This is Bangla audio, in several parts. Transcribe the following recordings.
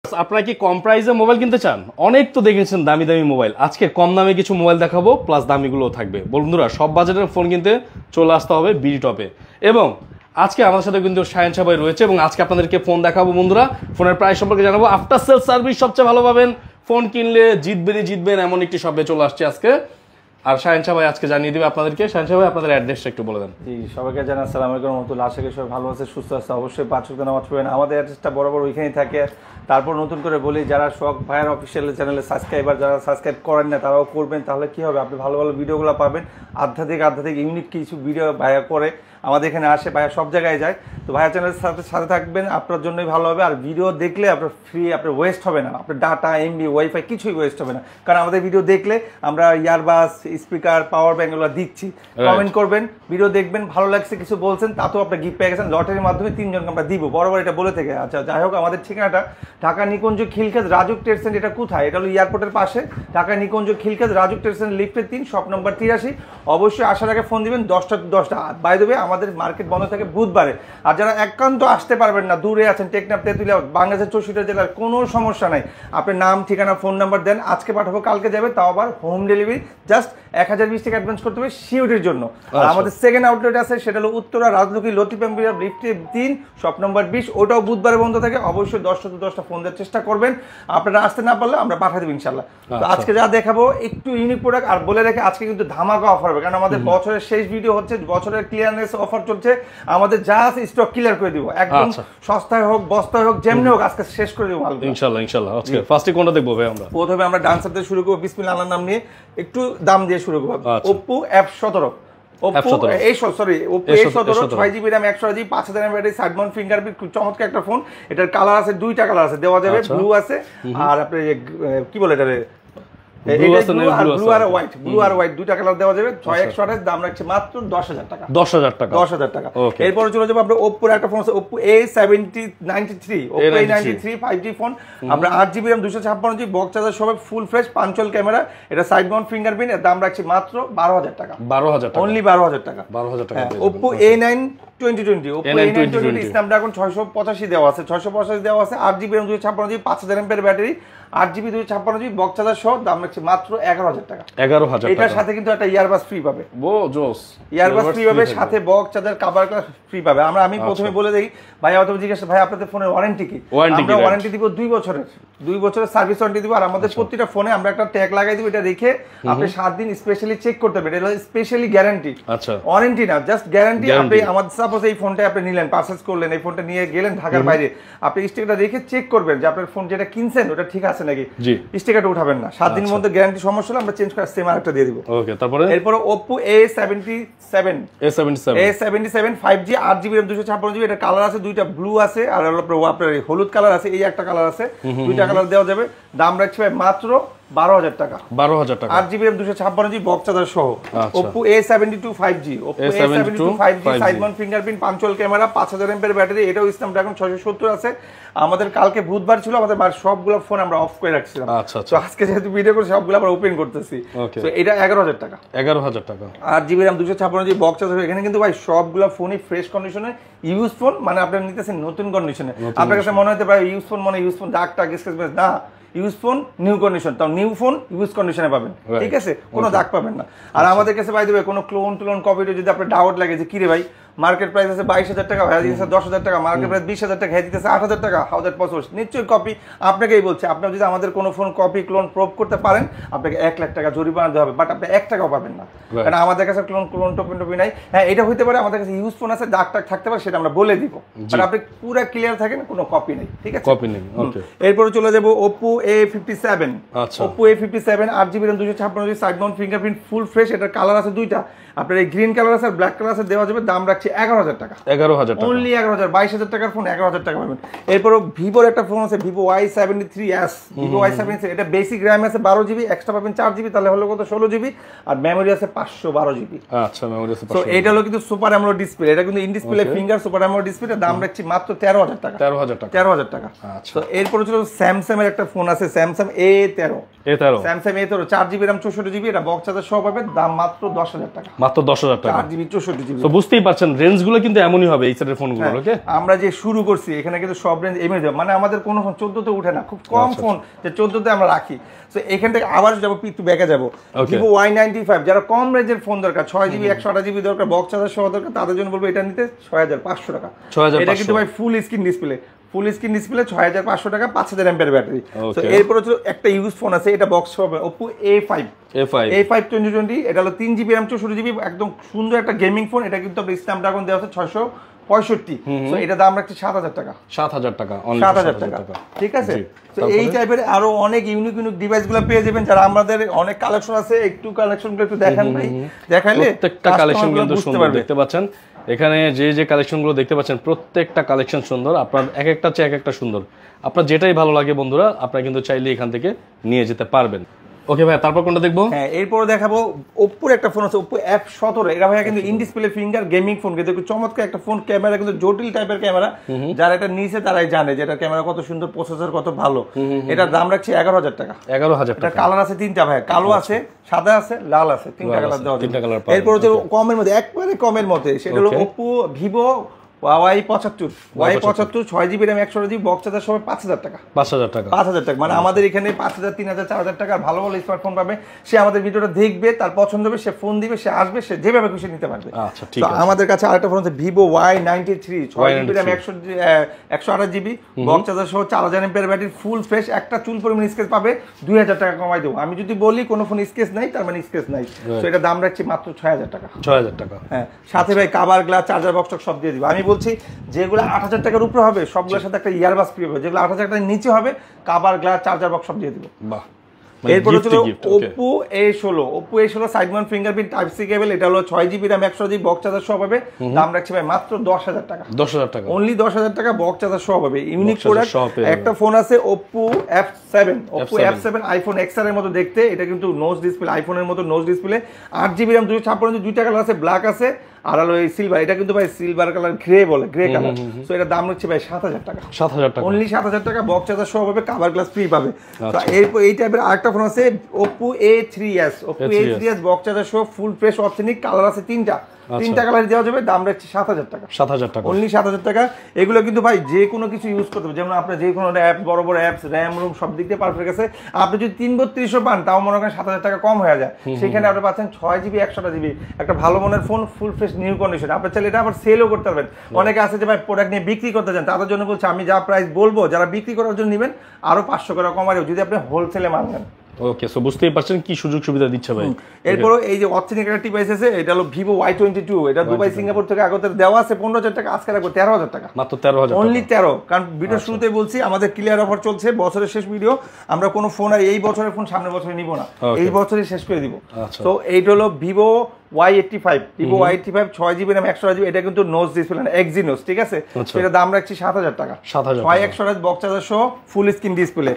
আপনারা কি কম প্রাইসে মোবাইল কিনতে চান? অনেক তো দেখেছেন দামি দামি মোবাইল, আজকে কম দামে কিছু মোবাইল দেখাবো, প্লাস দামিগুলোও থাকবে। বন্ধুরা সব বাজেটের ফোন কিনতে চলে আসতে হবে বিডি টপে। এবং আজকে আমাদের সাথে কিন্তু শাহিন ভাই রয়েছে এবং আজকে আপনাদেরকে ফোন দেখাবো। বন্ধুরা ফোনের প্রাইস সম্পর্কে জানাবো, আফটার সেল সার্ভিস সবচেয়ে ভালো পাবেন, ফোন কিনলে জিতবেন এমন একটি শপে চলে আসছে আজকে। আর শাহিন ভাই আজকে জানিয়ে দিবে আপনাদেরকে। শাহিন ভাই আপনাদের অ্যাড্রেসটা একটু বলে দেন। জি, সবাইকে জানাই আসসালামু আলাইকুম রহমতুল্লাহ। আশা করি সবাই ভালো আছে, সুস্থ আছে। অবশ্যই 5 ওয়াক্ত নামাজ পড়বেন। আমাদের অ্যাড্রেসটা বরাবর ওইখানেই থাকে। তারপর নতুন করে বলি, যারা শখ ভাইয়ের অফিসিয়াল চ্যানেলে সাবস্ক্রাইবার যারা সাবস্ক্রাইব করেন না তারাও করবেন, তাহলে কি হবে, আপনি ভালো ভালো ভিডিওগুলো পাবেন। আধ্যাত্মিক ইউনিক কিছু ভিডিও ভাইয়া করে আমাদের এখানে আসে, ভাইয়া সব জায়গায় যায়। তো ভাইয়া চ্যানেলের সাথে থাকবেন, আপনার জন্যই ভালো হবে। আর ভিডিও দেখলে আপনার ফ্রি, আপনার ওয়েস্ট হবে না, আপনার ডাটা এমবি ওয়াইফাই কিছুই ওয়েস্ট হবে না। কারণ আমাদের ভিডিও দেখলে আমরা ইয়ারবাস স্পিকার পাওয়ার ব্যাঙ্ক এগুলো দিচ্ছি। কমেন্ট করবেন, ভিডিও দেখবেন, ভালো লাগছে কিছু বলছেন, তাতেও আপনি গিফট পেয়ে গেছেন। লটারির মাধ্যমে 3 জনকে আমরা দিব, বরাবর এটা বলে থেকে। আচ্ছা যাই হোক, আমাদের ঠিকানাটা ঢাকা নিকুঞ্জ খিলক্ষেত রাজুক ট্রেড সেন্টার। এটা কোথায়? এটা হলো এয়ারপোর্টের পাশে, ঢাকা নিকুঞ্জ খিলক্ষেত রাজুক ট্রেড সেন্টার, লিফটের 3, শপ নম্বর 83। অবশ্যই আসার আগে ফোন দিবেন 10টা 10টা। বাই দ্য ওয়ে আমাদের মার্কেট বন্ধ থাকে বুধবারে। আর যারা একান্ত আসতে পারবেন না, দূরে আছেন, টেকনাফ, তেঁতুলিয়া, বাংলাদেশের 64 জেলার, কোনো সমস্যা নাই। আপনি নাম ঠিকানা ফোন নাম্বার দেন, আজকে পাঠাবো কালকে যাবে, তাও আবার হোম ডেলিভারি। জাস্ট 1020 টাকা অ্যাডভান্স করতে হবে সিউরিটির জন্য। আর আমাদের সেকেন্ড আউটলেট আছে, সেটা হলো উত্তরা রাজলক্ষ্মী লতিফ এম্পিয়ার লিফটে 3, শপ নম্বর 20। ওটাও বুধবারে বন্ধ থাকে। অবশ্যই 10টা ফোন দেওয়ার চেষ্টা করবেন। আপনারা আসতে না পারলে আমরা পাঠিয়ে দেবো ইনশাল্লাহ। তো আজকে যা দেখাবো একটু ইউনিক প্রোডাক্ট। আর বলে রেখে আজকে কিন্তু ধামাকা অফার হবে, কারণ আমাদের বছরের শেষ ভিডিও হচ্ছে, বছরের ক্লিয়ারেন্স অফার চলছে। আমাদের যা আছে স্টক ক্লিয়ার করে দিব, একদম সস্তায় হোক বস্তায় হোক যেমনি হোক আজকে শেষ করে দেবো ইনশাআল্লাহ। আজকে ফার্স্টে কোনটা দেখবো ভাই? আমরা প্রথমে আমরা ডান্সার দিয়ে শুরু করবো, বিসমিল্লাহ আল্লাহর নাম নিয়ে, একটু দাম দিয়ে শুরু করবো। Oppo F17, Oppo A17 6GB RAM 128GB 5000 mAh battery, side mount fingerprint, খুব চমৎকার একটা ফোন। এটার কালার আছে, 2টা কালার আছে, দেওয়া যাবে, ব্লু আছে আর আপনার কি বলে এটা, ব্লু আর হোয়াইট 2টা কালার দেওয়া যাবে। 6128, দাম রাখছে মাত্র 10000 টাকা। 10000 টাকা। এরপরে চলে যাবো আমরা Oppo এর একটা ফোন আছে, Oppo A93, Oppo A93 5G phone. আমরা 8GB RAM 256GB, box charger সব ফুল ফ্রেশ, পাঞ্চল ক্যামেরা, এটা সাইড মাউন্ট ফিঙ্গারপ্রিন্ট। এর দাম রাখছি মাত্র 12000 টাকা। 12000 টাকা, অনলি 12000 টাকা। Oppo A9 2020, Oppo A9 Snapdragon 685 দেওয়া আছে, 685 দেওয়া আছে, 8GB RAM 256GB 5000 mAh battery, 8GB 256GB, box charger সহ, দাম রাখছে মাত্র 11000 টাকা। 11000 টাকা। এটার সাথে কিন্তু একটা ইয়ারবাস ফ্রি পাবে। ইয়ারবাস ফ্রি পাবে, সাথে বক্স চার্জার কভার ফ্রি পাবে। আমি প্রথমে বলে দেই, ভাই আমাদের জিজ্ঞাসা, ভাই আপনাদের ফোনের ওয়ারেন্টি কি? আমরা ওয়ারেন্টি দিব 2 বছরের, 2 বছরের সার্ভিস ওয়ারেন্টি দিব। আর আমাদের প্রত্যেকটা ফোনে আমরা একটা ট্যাগ লাগাই দিব, এটা রেখে আপনি 7 দিন স্পেশালি চেক করতে পারবেন। এটা হলো স্পেশালি গ্যারান্টি, ওয়ারেন্টি না, জাস্ট গ্যারান্টি। আপনি আমাদের সাপোজ এই ফোনটা আপনি নিলেন, পারচেজ করলেন, এই ফোনটা নিয়ে গেলেন ঢাকার বাইরে, আপনি স্টিকারটা রেখে চেক করবেন যে আপনার ফোন যেটা কিনছেন ওটা ঠিক আছে নাকি। স্টিকারটা উঠাবেন না, 7 দিনের মধ্যে গ্যারান্টি, সমস্যা হলে আমরা চেঞ্জ করে সেম আরেকটা দিয়ে দিব। ওকে, তারপরে এরপর Oppo A77 5G 8GB RAM 256GB, এটা কালার আছে 2টা, ব্লু আছে আর আপনার হলুদ কালার আছে, এই একটা কালার আছে, 2টা কালার দেওয়া যাবে। দাম রাখছি ভাই মাত্র 12000 টাকা। 8GB RAM 256GB, box charger সহ। Oppo A72 5G, side mount fingerprint, পাঞ্চল camera, 5000 mAh battery, এটাও স্ন্যাপড্রাগন 670 আছে। আমাদের কালকে বুধবার ছিল, আমাদের সবগুলো ফোন আমরা অফ করে রাখছিলাম। তো আজকে যেহেতু ভিডিও করে সবগুলো আমরা ওপেন করতেছি। তো এটা 11000 টাকা। 8GB RAM 256GB, box charger. এখানে কিন্তু ভাই সবগুলো ফোনই ফ্রেশ কন্ডিশনে, ইউজ ফোন, মানে আপনি নিতেছেন নতুন কন্ডিশনে। আপনার কাছে মনে হতে পারে ইউজ ফোন মানে ইউজ ফোন, দাগ টাগ স্ক্র্যাচ, না, ইউজ ফোন নিউ কন্ডিশন, তাও নিউ ফোন ইউজ কন্ডিশনে পাবেন, ঠিক আছে, কোনো দাগ পাবেন না। আর আমাদের কাছে ভাই দেবে কোনো ক্লোন কপিতে যদি আপনার ডাউট লাগে যে কিরে ভাই মার্কেট প্রাইস আছে 22000 টাকা, ভাইয়া দিতেছে 10000 টাকা, মার্কেট প্রাইস 20000 টাকা, হ্যাঁ দিতেছে 8000 টাকা, হাউ দ্যাট পসিবল? নিশ্চয়ই কপি। আপনাকেই বলছে, আপনি যদি আমাদের কোনো ফোন কপি ক্লোন প্রুফ করতে পারেন, আপনাকে 1 লাখ টাকা জরিমানা দেওয়া হবে, বাট আপনি 1 টাকাও পাবেন না, কারণ আমাদের কাছে ক্লোন টপি নাই। হ্যাঁ, এটা হইতে পারে আমাদের কাছে ইউজ ফোন আছে, দাগ টাগ থাকতে পারে, সেটা আমরা বলে দিব, বাট আপনি পুরো ক্লিয়ার থাকেন, কোনো কপি নেই, ঠিক আছে। এরপরে চলে যাবো Oppo A57, Oppo A57 8GB RAM 256GB, side mount fingerprint, full fresh. এটার কালার আছে 2টা, আপনার এই গ্রিন কালার আছে আর ব্ল্যাক কালার আছে, দেওয়া যাবে। দাম রাখছি 11000 টাকা। 11000 টাকা, অনলি 11000। 22000 টাকার ফোন 11000 টাকা পাবেন। এরপর ভিভোর একটা ফোন আছে, Vivo Y73s, Vivo Y73, এটা বেসিক RAM আছে 12GB, এক্সট্রা পাবেন 4GB, তাহলে হলো কত 16GB, আর মেমোরি আছে 512GB। আচ্ছা, মেমোরি আছে 512। তো এটা হলো কিন্তু সুপার অ্যামোলেড ডিসপ্লে, এটা কিন্তু in display finger super AMOLED display. দাম রাখছি মাত্র 13000 টাকা। 13000 টাকা। আচ্ছা, তো এরপর ছিল স্যামসাং এর একটা ফোন আছে, Samsung A13, Samsung A13 4GB RAM 64GB, এটা বক্স চার্জার সহ পাবেন। দাম মাত্র 10000 টাকা। মাত্র 10000 টাকা, 4GB 64GB। তো বুঝতেই পারছেন পাচ্ছেন রেঞ্জগুলো কিন্তু এমনই হবে এই সেটের ফোনগুলো। ওকে, আমরা যে শুরু করছি এখানে কিন্তু সব রেঞ্জ এমনি যাবে, মানে আমাদের কোনো ফোন 14তে উঠে না, খুব কম ফোন যে 14তে আমরা রাখি। তো এখান থেকে আবার যাবো একটু ব্যাকে যাবো, ভিভো Y95 যারা কম রেঞ্জের ফোন দরকার, 6GB 128GB দরকার, বক্স চার্জার সহ দরকার, তাদের জন্য বলবো এটা নিতে 6500 টাকা। এটা কিন্তু ভাই ফুল স্ক্রিন ডিসপ্লে, 6500 টাকা, 5000 এমপিআর ব্যাটারি। তো এরপর হচ্ছে একটা ইউজ ফোন আছে, এটা বক্স হবে Oppo A5 2020, এটা হলো 3GB RAM 64GB, একদম সুন্দর একটা গেমিং ফোন। এটা কিন্তু আপনার স্ন্যাপড্রাগন দেওয়া আছে 665। তো এটা দাম রাখছে 7000 টাকা। 7000 টাকা, 7000 টাকা, ঠিক আছে। তো এই টাইপের আরো অনেক ইউনিক ডিভাইস গুলো পেয়ে যাবেন। যারা আমাদের অনেক কালেকশন আছে, একটু কালেকশন গুলো একটু দেখান ভাই, দেখাইলে প্রত্যেকটা কালেকশন কিন্তু সুন্দর দেখতে পাচ্ছেন। এখানে যে কালেকশনগুলো দেখতে পাচ্ছেন প্রত্যেকটা কালেকশন সুন্দর, আপনার এক একটা চেয়ে এক একটা সুন্দর। আপনার যেটাই ভালো লাগে বন্ধুরা, আপনারা কিন্তু চাইলে এখান থেকে নিয়ে যেতে পারবেন। ওকে ভাই, তারপর কোনটা দেখবো? হ্যাঁ, এরপর দেখাবো ওপ্পোর একটা ফোন আছে, Oppo F17। এটা ভাইয়া কিন্তু in display finger gaming phone, কিন্তু চমৎকার একটা ফোন। ক্যামেরা কিন্তু জটিল টাইপের ক্যামেরা, যারা এটা নিয়েছে তারাই জানে যে এটা ক্যামেরা কত সুন্দর, প্রসেসর কত ভালো। এটার দাম রাখছে 11000 টাকা। 11000 টাকা। এটা কালার আছে 3টা ভাইয়া, কালো আছে, সাদা আছে, লাল আছে, 3টা কালার দেওয়া যাবে। এরপর হচ্ছে কমের মধ্যে, একবারে কমের মধ্যে, সেটা হলো Oppo Vivo Y75 6GB RAM 128GB, box charger সহ 5000 টাকা। 5000 টাকা, 5000 টাকা, মানে আমাদের এখানে 5000, 3000, 4000 টাকার ভালো ভালো স্মার্টফোন পাবে। সে আমাদের ভিডিওটা দেখবে, তার পছন্দ হবে, সে ফোন দিবে, সে আসবে, সে যেভাবে খুশি নিতে পারবে। আচ্ছা, ঠিক আছে। আমাদের কাছে আরেকটা ফোন আছে Vivo Y93 6GB RAM 128GB, box charger সহ 4000 mAh ব্যাটারি, ফুল ফ্রেশ, একটা চুল পরিমাণ স্কেচ পাবে, 2000 টাকা কমাই দেবো। আমি যদি বলি কোনো ফোন স্কেচ নাই, তার মানে স্কেচ নাই। তো এটা দাম রাখছি মাত্র 6000 টাকা। 6000 টাকা। হ্যাঁ, সাথে ভাই কভার, গ্লাস, চার্জার বক্স সব দিয়ে দিব। আমি বলছি যেগুলো 8000 টাকার উপরে হবে সবগুলোর সাথে একটা ইয়ারবাস ফ্রি হবে, যেগুলো 8000 টাকার নিচে হবে কভার, গ্লাস, চার্জার বক্স সব দিয়ে দিব। বাহ। এরপর হচ্ছে Oppo A16 side mount fingerprint type C cable, এটা হলো 6GB RAM 128GB, box charger সহ পাবে। দাম রাখছি ভাই মাত্র 10000 টাকা। 10000 টাকা, অনলি 10000 টাকা, বক্স চার্জার সহ পাবে। Unique product. একটা ফোন আছে Oppo F7 আইফোন XR এর মতো দেখতে, এটা কিন্তু নোজ ডিসপ্লে, আইফোনের মতো নোজ ডিসপ্লে, 8GB RAM 256, দুইটা কালার আছে, ব্ল্যাক আছে আর হলো এই সিলভার। এটা কিন্তু ভাই সিলভার কালার, গ্রে বলে, গ্রে কালার। সো এটা দাম হচ্ছে ভাই 7000 টাকা। 7000 টাকা, অনলি 7000 টাকা, বক্স চার্জার সহ পাবে, কভার গ্লাস ফ্রি পাবে। তো এরপর এই টাইপের আরেকটা ফোন আছে Oppo A3s বক্স চার্জার সহ, ফুল ফ্রেশ অপশনিক, কালার আছে 3টা কালার দেওয়া যাবে। দাম রাখছে 7000 টাকা। 7000 টাকা, অনলি 7000 টাকা। এগুলো কিন্তু ভাই যে কোনো কিছু ইউজ করতে হবে, যেমন আপনার যে কোনো অ্যাপ, বড় বড় অ্যাপস, র্যাম রুম সব দিক দিয়ে পারফেক্ট আছে। আপনি যদি 332 পান, তাও মনে করেন 7000 টাকা কম হয়ে যায়। সেখানে আপনি পাচ্ছেন 6GB 128GB একটা ভালো মনের phone, full fresh new condition. আপনি চাইলে এটা আবার সেলও করতে পারবেন। অনেকে আছে যে ভাই প্রোডাক্ট নিয়ে বিক্রি করতে চান, তাদের জন্য বলছে আমি যা প্রাইস বলবো, যারা বিক্রি করার জন্য নেবেন আরো 500 টাকা কমারেও, যদি আপনি হোলসেলে মাল নেন। ওকে, সো বুঝতেই পারছেন কি সুযোগ সুবিধা দিচ্ছে ভাই। এরপর এই যে অথেন্টিক একটা ডিভাইস আছে, এটা হলো Vivo Y22, এটা দুবাই সিঙ্গাপুর থেকে আগতে দেওয়া আছে 15000 টাকা, আজকে রাখবো 13000 টাকা, মাত্র 13000 টাকা, অনলি 13। কারণ ভিডিও শুরুতে বলছি আমাদের ক্লিয়ার অফার চলছে, বছরের শেষ ভিডিও। আমরা কোনো ফোন আর এই বছরের ফোন সামনের বছরে নিব না, এই বছরই শেষ করে দিব। তো এইটা হলো Vivo Y85 6GB RAM 128GB, এটা কিন্তু নোজ ডিসপ্লে না, এক্সিনোস, ঠিক আছে। এটা দাম রাখছি 7000 টাকা। 128 বক্স চার্জার সহ, ফুল স্ক্রিন ডিসপ্লে।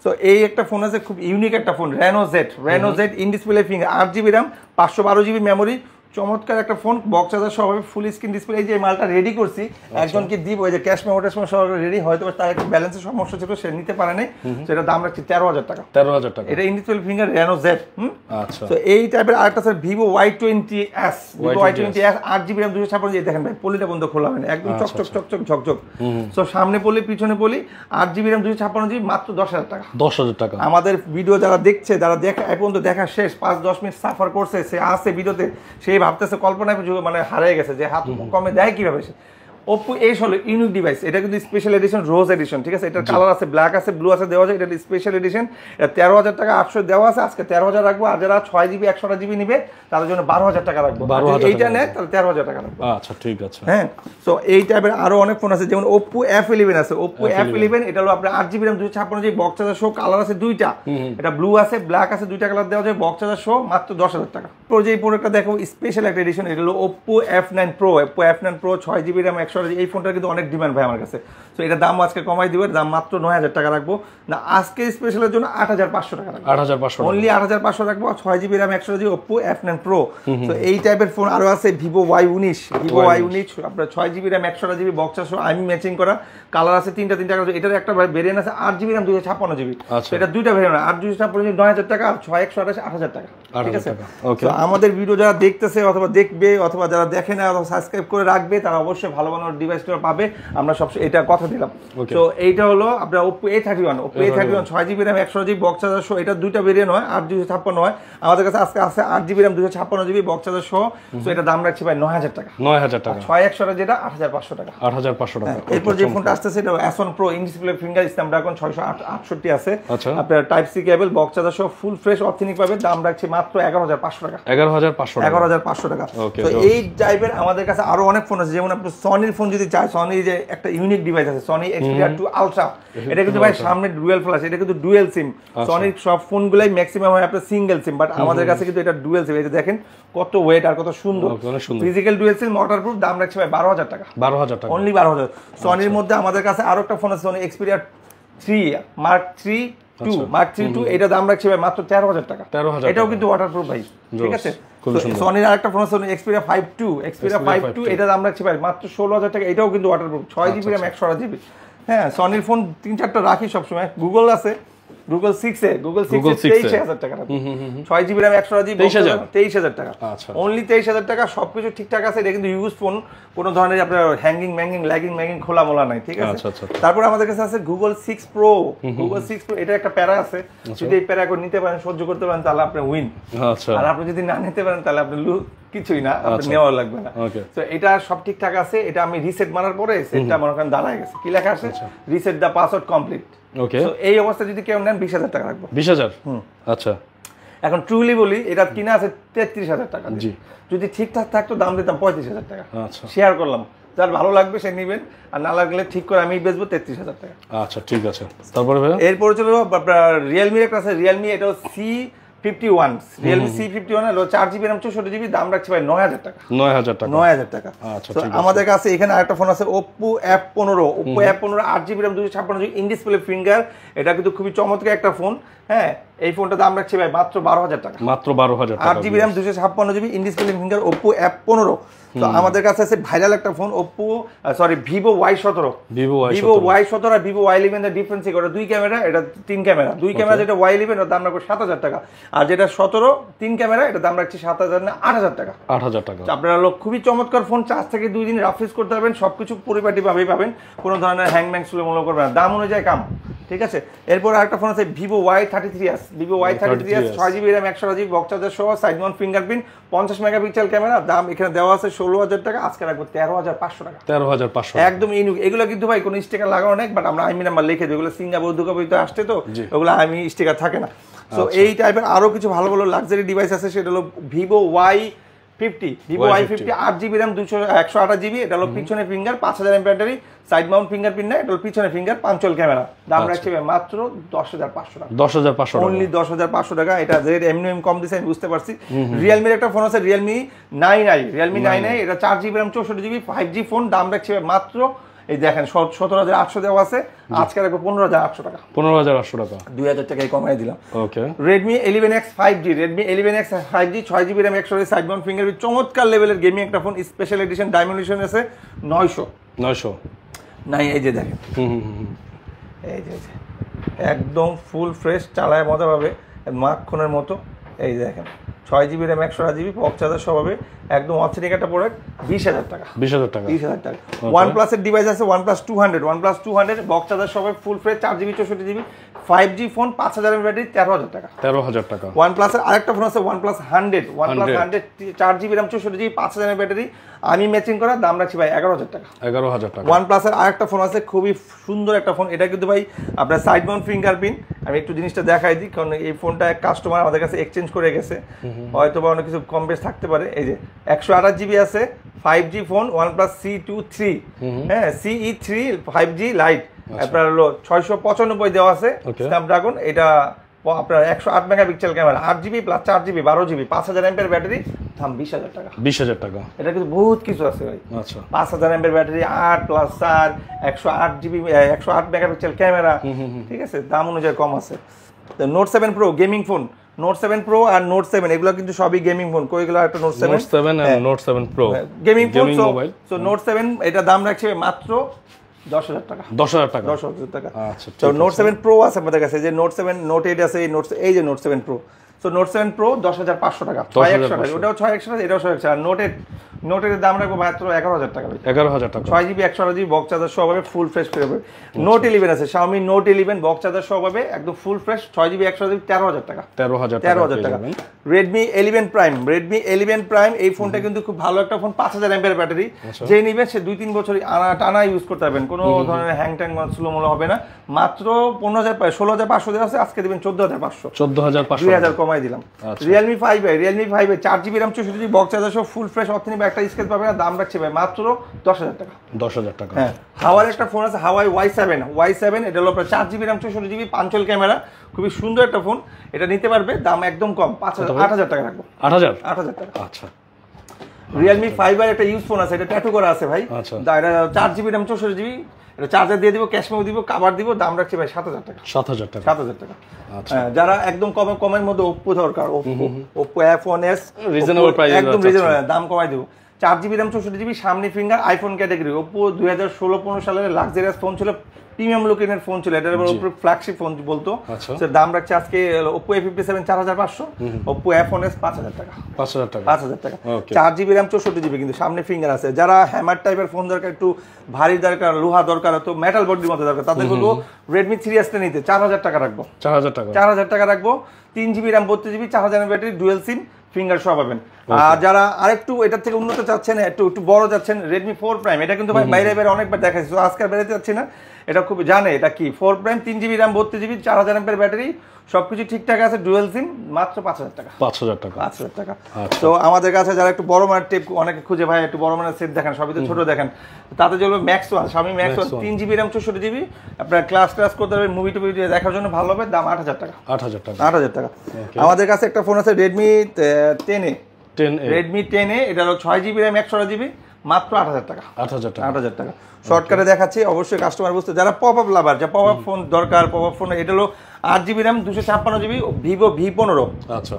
সো এই একটা ফোন আছে, খুব ইউনিক একটা phone, Reno Z in display finger, 8GB RAM 512GB memory, চমৎকার একটা ফোন, বক্স চার্জার সহ, ফুল স্ক্রিন ডিসপ্লে। এই যে মালটা রেডি করছি, একজনকে দিব, এই যে ক্যাশ মেমো সহ রেডি, হয়তো তার একটা ব্যালেন্সের সমস্যা ছিল, সে নিতে পারে নাই। তো এটা দাম রাখছি 13000 টাকা। 13000 টাকা, এটা in display finger Reno Z। আচ্ছা, তো এই টাইপের আরেকটা আছে Vivo Y20s 8GB RAM 256GB। দেখেন ভাই, পলিটা বন্ধ খোলা হয় না, একদম চকচক ঝকঝক। তো সামনে পলি, পিছনে পলি, 8GB RAM 256GB, মাত্র 10000 টাকা। 10000 টাকা। আমাদের ভিডিও যারা দেখছে, যারা এখন পর্যন্ত দেখা শেষ 5-10 মিনিট সাফার করছে, সে আছে ভিডিওতে, সেই ভাবতেছে কল্পনায় মানে হারিয়ে গেছে যে হাত কমে দেয় কিভাবে সে। Oppo A16 ইউনিক ডিভাইস, এটা কিন্তু স্পেশাল এডিশন, রোজ এডিশন, ঠিক আছে। এটার কালার আছে, ব্ল্যাক আছে, ব্লু আছে, দেওয়া যায়। এটা স্পেশাল এডিশন, এটা 13000 টাকা 800 দেওয়া আছে, আজকে 13000 রাখবো। আর যারা 6GB 128GB নিবে তাদের জন্য 12000 টাকা রাখবো। এইটা নেয় তাহলে 13000 টাকা রাখবো। আচ্ছা, ঠিক আছে। হ্যাঁ, তো এই টাইপের আরো অনেক ফোন আছে, যেমন Oppo F11 আছে। Oppo F11 এটা হলো আপনার 8GB RAM 256GB, box charger সহ, কালার আছে 2টা, এটা ব্লু আছে, ব্ল্যাক আছে, 2টা কালার দেওয়া যায়, বক্স চার্জার সহ, মাত্র 10000 টাকা। তো যে প্রোডাক্টটা দেখো স্পেশাল একটা এডিশন, এটা হলো Oppo F9 Pro 6GB RAM 128GB, 128 এই ফোনটা কিন্তু অনেক ডিমান্ড ভাই আমার কাছে। তো এটা দাম আজকে কমাই দিবে, দাম মাত্র 9000 টাকা রাখবো না, আজকে স্পেশালের জন্য 8500 টাকা রাখবো, 8500 অনলি 8500 রাখবো। 6GB RAM 128GB Oppo F9 Pro। তো এই টাইপের ফোন আরো আছে, Vivo Y19, Vivo Y19 আপনার 6GB RAM 128GB বক্স আছে, আমি ম্যাচিং করা কালার আছে তিনটা কালার। এটার একটা ভেরিয়েন্ট আছে 8GB RAM 256GB। তো এটা দুইটা ভেরিয়েন্ট, 8 256GB 9000 টাকা, আর 6128 8000 টাকা। ঠিক আছে, ওকে। তো আমাদের ভিডিও যারা দেখতেছে অথবা দেখবে অথবা যারা দেখে না অথবা সাবস্ক্রাইব করে রাখবে তারা অবশ্যই ভালো ভালো ডিভাইসটা পাবে, আমরা সবসময় এটা কথা দিলাম। তো এইটা হলো আপনার Oppo A31, Oppo A31 6GB RAM 128GB box charger সহ, এটা দুইটা ভেরিয়েন্ট হয়, 8 256 হয়। আমাদের কাছে আজকে আছে 8GB RAM 256GB box charger সহ। তো এটা দাম রাখছি ভাই 9000 টাকা। 9000 টাকা, 6128 যেটা 8500 টাকা। 8500 টাকা। এরপর যে ফোনটা আসতেছে এটা S1 Pro, in display finger, Snapdragon 668 আছে। আচ্ছা, আপনার type C cable, box charger সহ, ফুল ফ্রেশ অথেন্টিক পাবে, দাম রাখছি মাত্র 11500 টাকা। 11500 টাকা। তো এই টাইপের আমাদের কাছে আরো অনেক ফোন আছে, যেমন আপনি সনির ফোন যদি চাই, সনি যে একটা ইউনিক ডিভাইস আছে সনি Xperia 2 Ultra, এটা কিন্তু ভাই সামনে ডুয়াল ফ্ল্যাশ, এটা কিন্তু ডুয়াল সিম। সনির সব ফোনগুলাই ম্যাক্সিমাম হয় আপনার সিঙ্গেল সিম, বাট আমাদের কাছে কিন্তু এটা ডুয়াল সিম। এটা দেখেন কত ওয়েট আর কত সুন্দর, ফিজিক্যাল ডুয়াল সিম, ওয়াটারপ্রুফ, দাম রাখছি ভাই 12000 টাকা। 12000 টাকা, অনলি 12000। সনির মধ্যে আমাদের কাছে আরো একটা ফোন আছে সনি Xperia 3 Mark 3 2, এটা দাম রাখছি ভাই মাত্র 13000 টাকা। এটাও কিন্তু ওয়াটারপ্রুফ ভাই, ঠিক আছে। সনির আরেকটা ফোন আছে Xperia 5 2, এটা দাম রাখছি ভাই মাত্র 16000 টাকা, এটাও কিন্তু ওয়াটারপ্রুফ, 6GB RAM 128GB। হ্যাঁ, সনির ফোন 3-4টা রাখি সবসময়। গুগল আছে, গুগল 6 এ 23000 টাকা, 6GB RAM 128GB 23000 টাকা, অনলি 23000 টাকা। সবকিছু ঠিকঠাক আছে, এটা কিন্তু ইউজ ফোন, কোনো ধরনের আপনার হ্যাঙ্গিং ল্যাগিং খোলা মোলা নাই, ঠিক আছে। তারপর আমাদের কাছে আছে Google 6 Pro, Google 6 Pro, এটা একটা প্যারা আছে, যদি এই প্যারা করে নিতে পারেন, সহ্য করতে পারেন, তাহলে আপনি উইন। আর আপনি যদি না নিতে পারেন তাহলে আপনি কিছুই না, আপনি নেওয়া লাগবে না। তো এটা সব ঠিকঠাক আছে, এটা আমি রিসেট মারার পরে সেটটা মনে করেন দাঁড়ায় গেছে, কি লেখা আছে, রিসেট দ্য পাসওয়ার্ড কমপ্লিট। ওকে, তো এই অবস্থায় যদি কেউ নেন 20000 টাকা রাখবো। 20000? আচ্ছা। এখন ট্রুলি বলি, এটা কিনা আছে 33000 টাকা। জি, যদি ঠিকঠাক থাকতো দাম দিতাম 35000 টাকা। আচ্ছা, শেয়ার করলাম, যার ভালো লাগবে সে নেবেন, আর না লাগলে ঠিক করে আমি বেচবো 33000 টাকা। আচ্ছা, ঠিক আছে। তারপরে ভাই এরপরে চলো আপনার রিয়েলমি একটা আছে, রিয়েলমি এটা C51, রিয়েলমি C51 হলো 4GB RAM 64GB, দাম রাখছি ভাই 9000 টাকা। 9000 টাকা। আচ্ছা, ঠিক আছে। আমাদের কাছে এখানে আরেকটা ফোন আছে Oppo F15, Oppo F15 8GB RAM 256GB, in display finger, এটা কিন্তু খুবই চমৎকার একটা ফোন। হ্যাঁ, এই ফোনটা দাম রাখছি ভাই মাত্র 12000 টাকা। মাত্র 12000 টাকা, 8GB RAM 256GB, in display finger, Oppo F15। তো আমাদের কাছে আছে ভাইরাল একটা phone Vivo Y17, Vivo Y17 আর Vivo Y11 এর ডিফারেন্স কি, ওটা 2 ক্যামেরা, এটা 3 ক্যামেরা। 2 ক্যামেরা যেটা Y11 এর দাম রাখবো 7000 টাকা, আর যেটা 17 3 ক্যামেরা এটা দাম রাখছি 7000 না 8000 টাকা। 8000 টাকা। আপনারা খুবই চমৎকার ফোন, 4 থেকে 2 দিন রাফ ইউজ করতে পারবেন, সবকিছু পরিপাটি ভাবেই পাবেন, কোনো ধরনের হ্যাংম্যাং সুলে মনে করবেন না, দাম অনুযায়ী কাম, ঠিক আছে। এরপর আরেকটা ফোন আছে Vivo Y33s, Vivo Y33s 6GB RAM 128GB box charger সহ, side mount fingerprint, 50 megapixel camera, দাম এখানে দেওয়া আছে 16000 টাকা, আজকে রাখবো 13500 টাকা। 13500, একদম ইউনিক। এগুলো কিন্তু ভাই কোনো স্টিকার লাগানো নেই, বাট আমরা আইমি নাম্বার লিখে দিই, এগুলো সিঙ্গাপুর দুবাইতে আসছে, তো ওগুলো আইমি স্টিকার থাকে না। তো এই টাইপের আরো কিছু ভালো ভালো লাক্সারি ডিভাইস আছে, সেটা হলো Vivo Y50, Vivo Y50 8GB RAM 128GB, এটা হলো পিছনে finger, 5000 mAh battery, side mount fingerprint না, এটা হলো পিছনে ফিঙ্গার, 5 ক্যামেরা, দাম রাখছি মাত্র 10500 টাকা। 10500, অনলি 10500 টাকা। এটা রেট এমনিএম কম দিছে, আমি বুঝতে পারছি। রিয়েলমির একটা ফোন আছে Realme 9i, এটা 4GB RAM 64GB 5G phone, দাম রাখছি মাত্র, এই দেখেন 17800 দেওয়া আছে, আজকে রাখবো 15800 টাকা। 15800 টাকা, 2000 টাকায় কমাই দিলাম। Okay. Redmi 11X 5G, Redmi 11X 5G 6GB RAM 128GB side mount fingerprint, চমৎকার লেভেলের গেমিং একটা ফোন, স্পেশাল এডিশন ডায়মন্ড এডিশন আছে 900 নাই, এই যে দেখেন, এই যে একদম ফুল ফ্রেশ, চালায় মজা পাবে, মাখনের মতো। এই দেখেন 6GB RAM 128GB box charger সহ হবে, একদম অথেন্টিক একটা প্রোডাক্ট, 20000 টাকা। 20000 টাকা। OnePlus এর ডিভাইস আছে OnePlus 200 বক্স চার্জার সহ, full fresh, 4GB 64GB 5G phone, 5000 mAh battery, 13000 টাকা। 13000 টাকা। OnePlus এর আরেকটা ফোন আছে OnePlus 100, 4GB RAM 64GB 5000 mAh battery, আমি ম্যাচিং করা, দাম রাখছি ভাই 11000 টাকা। 11000 টাকা। OnePlus এর আরেকটা ফোন আছে, খুবই সুন্দর একটা ফোন, এটা কিন্তু ভাই আপনার সাইড মাউন্ট ফিঙ্গারপ্রিন্ট, আমি একটু জিনিসটা দেখাই দিই, কারণ এই ফোনটা এক কাস্টমার আমাদের কাছে এক্সচেঞ্জ করে গেছে, হয়তো বা অনেক কিছু কম বেশ থাকতে পারে। এই যে 128GB আছে, 5G ফোন, OnePlus C23, হ্যাঁ CE3 5G লাইট, আপনার হলো 695 দেওয়া আছে, স্ন্যাপড্রাগন, এটা আপনার 108 megapixel camera, 8GB plus 4GB 12GB, 5000 এমপিআর ব্যাটারি, দাম 20000 টাকা। 20000 টাকা। এটা কিন্তু বহুত কিছু আছে ভাই। আচ্ছা 5000 এমপিআর battery, 8 plus 4, 108GB 108 megapixel camera, ঠিক আছে, দাম অনুযায়ী কম আছে। Note 7 Pro gaming phone, Note 7 Pro আর নোট 7 এগুলো কিন্তু সবই গেমিং ফোন। কইগুলো একটা Note 7 and Note 7 Pro gaming phone. Mobile. So Note 7 এটা দাম রাখছে মাত্র 10000 টাকা। 10000 টাকা। 10000 টাকা। আচ্ছা তো নোট 7 প্রো আছে আমাদের কাছে, যে নোট 7 নোট 8 আছে, এই যে note 7 pro. So Note 7 pro 10500 টাকা, 6100 টাকা, ওটাও 6100, এটাও 6100। আর নোটের দাম রাখবো মাত্র 11000 টাকা। 11000 টাকা। 6GB 128GB বক্স চার্জার সহ পাবে, ফুল ফ্রেশ করে পাবে। নোট 11 আছে, Xiaomi নোট 11 বক্স চার্জার সহ পাবে, একদম ফুল ফ্রেশ, 6GB 128GB 13000 টাকা। 13000 টাকা। Redmi 11 Prime এই ফোনটা কিন্তু খুব ভালো একটা ফোন, 5000 এমপিআর ব্যাটারি। যে নিবে সে 2-3 বছর টানা ইউজ করতে পারবেন, কোনো ধরনের হ্যাং ট্যাং স্লো মোলো হবে না। মাত্র 16500 দেওয়া আছে, আজকে দিবেন 14500। 2000 কমাই দিলাম। Realme 5 4GB RAM 64GB box charger সহ ফুল ফ্রেশ অথেন্টিক একটা স্কেচ পাবে না, দাম রাখছে ভাই মাত্র 10000 টাকা। 10000 টাকা। হ্যাঁ, হাওয়ার একটা ফোন আছে, Huawei Y7, এটা হলো 4GB RAM 64GB পাঞ্চল ক্যামেরা, খুবই সুন্দর একটা ফোন। এটা নিতে পারবে, দাম একদম কম, 8000 টাকা রাখবো। 8000 টাকা। আচ্ছা। Realme 5 এর একটা ইউজ ফোন আছে, এটা ট্যাটু করা আছে ভাই। আচ্ছা। এটা 4GB RAM 64GB, এটা চার্জার দিয়ে দিব, ক্যাশ মেমো দিব, কভার দিব, দাম রাখছে ভাই 7000 টাকা। 7000 টাকা। আচ্ছা। যারা একদম কমের মধ্যে Oppo দরকার, Oppo F1s রিজনেবল প্রাইস, একদম রিজনেবল, দাম কমাই দিব। 4GB RAM 64GB সামনে ফিঙ্গার, আইফোন ক্যাটাগরি। Oppo 2016-15 সালের লাক্সারিয়াস ফোন ছিল, প্রিমিয়াম লুকিংয়ের ফোন ছিল, এটার উপর ফ্ল্যাগশিপ ফোন বলতো। দাম রাখছে আজকে Oppo A57 4500, Oppo F1s 5000 টাকা। 5000 টাকা। 4GB RAM 64GB, কিন্তু সামনে ফিঙ্গার আছে। যারা হ্যামার টাইপের ফোন দরকার, একটু ভারী দরকার, লোহা দরকার, তো মেটাল বডির মতো দরকার, তাদের বলবো Redmi 3S টা নিতে 4000 টাকা রাখবো। 4000 টাকা রাখবো। 3GB RAM 32GB 4000 battery, dual SIM, finger সহ পাবেন। আর যারা আরেকটু এটার থেকে উন্নত চাচ্ছেন, একটু বড় যাচ্ছেন, Redmi 4 Prime, এটা কিন্তু ভাই বাইরে অনেকবার দেখাচ্ছি, তো আজকে বেরোতে যাচ্ছি না, এটা খুব জানে এটা কি। 4 Prime 3GB RAM 32GB 4000 MPR battery, সবকিছু ঠিকঠাক আছে, ডুয়েল সিম, মাত্র 5000 টাকা। 5000 টাকা। তো আমাদের কাছে যারা একটু বড় মানের টেপ অনেকে খুঁজে, ভাই একটু বড় মানের সেট দেখেন, সবই তো ছোট দেখেন, তাদের জন্য Max 1, Xiaomi Max 1 3GB RAM 64GB, আপনার ক্লাস করতে পারবেন, মুভি টুভি দেখার জন্য ভালো হবে, দাম 8000 টাকা। 8000 টাকা। আমাদের কাছে একটা ফোন আছে Redmi 10A, এটা হলো 6GB RAM 128GB, মাত্র 8000 টাকা। 8000 টাকা। শর্টকাটে দেখাচ্ছি, অবশ্যই কাস্টমার বুঝতে, যারা পপ আপ লাভার, যা পপ আপ ফোন দরকার, পপ আপ ফোন, এটা হলো 8GB RAM 256GB Vivo V15। আচ্ছা।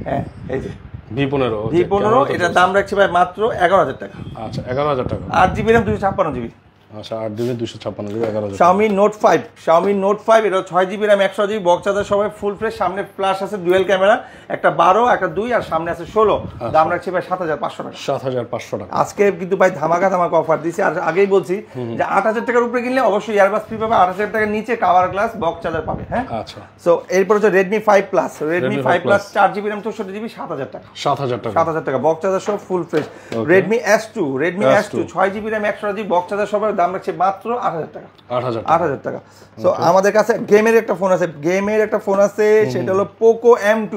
হ্যাঁ, এই যে V15, এটার দাম রাখছি ভাই মাত্র 11000 টাকা। আচ্ছা, 11000 টাকা। 8GB RAM 256GB। আচ্ছা, 8GB 256GB, 11000। Xiaomi Note 5, এটা 6GB RAM 128GB box charger সবাই ফুল ফ্রেশ, সামনে ফ্ল্যাশ আছে, ডুয়াল ক্যামেরা, একটা 12 একটা 2 আর সামনে আছে 16, দাম রাখছি ভাই 7500 টাকা। 7500 টাকা। আজকে কিন্তু ভাই ধামাকা অফার দিছি, আর আগেই বলছি যে 8000 টাকার উপরে কিনলে অবশ্যই ইয়ারবাস ফ্রি পাবে, 8000 টাকার নিচে কভার গ্লাস বক্স চার্জার পাবে। হ্যাঁ, আচ্ছা। সো এরপর হচ্ছে Redmi 5 Plus 4GB RAM 64GB 7000 টাকা। 7000 টাকা বক্স চার্জার সব full fresh. Redmi S2 6GB RAM 128GB box charger সব, দাম রাখছে মাত্র 8000 টাকা। 8000 টাকা। সো আমাদের কাছে গেমের একটা ফোন আছে, সেটা হলো Poco M2,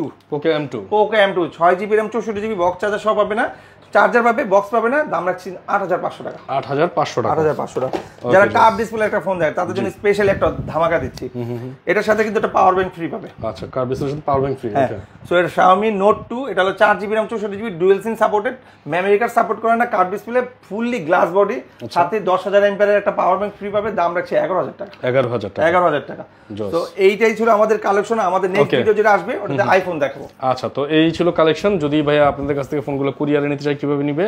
6GB RAM 64GB box charger সব পাবে না, চার্জার পাবে, বক্স পাবে না, দাম রাখছি 8500 টাকা। 8500 টাকা। যারা কার্ভ ডিসপ্লে একটা ফোন দেয়, তাদের জন্য স্পেশাল একটা ধামাকা দিচ্ছি, এটার সাথে কিন্তু একটা পাওয়ার ব্যাংক ফ্রি পাবে। আচ্ছা, কার্ভ ডিসপ্লের সাথে পাওয়ার ব্যাংক ফ্রি। ওকে। সো এটা Xiaomi Note 2, এটা হলো 4GB RAM 64GB dual SIM supported, memory card support করে না, curve display, fully glass body, সাথে 10000 এমপিআর একটা পাওয়ার ব্যাংক ফ্রি পাবে, দাম রাখছি 11000 টাকা। 11000 টাকা। তো এইটাই ছিল আমাদের কালেকশন। আমাদের নেক্সট ভিডিও যেটা আসবে, ওটাতে আইফোন দেখাবো। আচ্ছা, তো এই ছিল কালেকশন। যদি ভাইয়া আপনাদের কাছ থেকে ফোনগুলো কুরিয়ারে নিতে চাই, কিভাবে নিবে?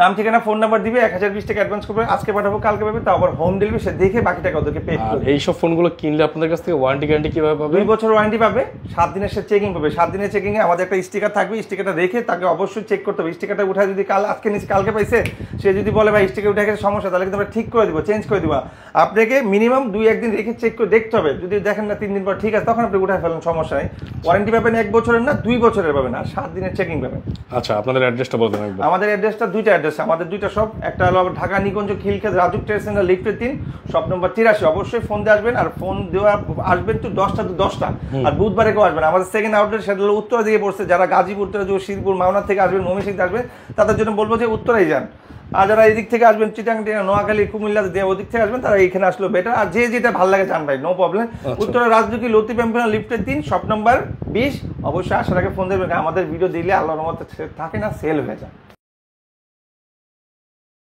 নাম, ঠিকানা, ফোন নাম্বার দিবে, 1020 টাকা অ্যাডভান্স করবে, আজকে পাঠাবো, কালকে পাবে, তাও আবার হোম ডেলিভারি, সে দেখে বাকি টাকা ওদেরকে পে করবে। এই সব ফোনগুলো কিনলে আপনাদের কাছ থেকে ওয়ারেন্টি গ্যারান্টি কিভাবে পাবে? 2 বছর ওয়ারেন্টি পাবে, 7 দিনের সে চেকিং পাবে। 7 দিনের চেকিং এ আমাদের একটা স্টিকার থাকবে, স্টিকারটা রেখে তাকে অবশ্যই চেক করতে হবে। স্টিকারটা উঠায় যদি আজকে নিচে কালকে পাইছে, সে যদি বলে ভাই স্টিকার উঠে গেছে সমস্যা, তাহলে কিন্তু আমরা ঠিক করে দিব, চেঞ্জ করে দিব। আপনাকে মিনিমাম 2-1 দিন রেখে চেক করে দেখতে হবে, যদি দেখেন না 3 দিন পর ঠিক আছে, তখন আপনি উঠায় ফেলেন, সমস্যা নেই। ওয়ারেন্টি পাবেন 1 বছরের না 2 বছরের পাবেন, আর 7 দিনের চেকিং পাবেন। আচ্ছা, আপনাদের অ্যাড্রেসটা বলবেন একবার। আমাদের অ্যাড্রেসটা দুইটা অ্যাড্রেস, আমাদের দুইটা শপ, একটা হলো ঢাকা নিকুঞ্জ খিলক্ষেত রাজুক ট্রেড সেন্টার লিফটের 3, শপ নম্বর 83। অবশ্যই ফোন দিয়ে আসবেন, আর ফোন দেওয়া আসবেন তো 10টা to 10টা, আর বুধবারে কেউ আসবেন। আমাদের সেকেন্ড আউটলেট সেটা হলো উত্তরা দিকে পড়ছে, যারা গাজীপুর, শিরপুর, মাওনা থেকে আসবেন, ময়মনসিংহ আসবেন, তাদের জন্য বলবো যে উত্তরাই যান। আর যারা এদিক থেকে আসবেন চিটাং নোয়াখালী কুমিল্লা ওদিক থেকে আসবেন তারা এখানে আসলেও বেটার। আর যে যেটা ভালো লাগে জান ভাই, নো প্রবলেম। উত্তরা রাজদুকি লতিফ এম্পিয়ার লিফটের 3 শপ নাম্বার 20। অবশ্যই আসার আগে ফোন দেবেন, আমাদের ভিডিও দিলে আল্লাহর রহমতে থাকে না সেল হয়ে যায়।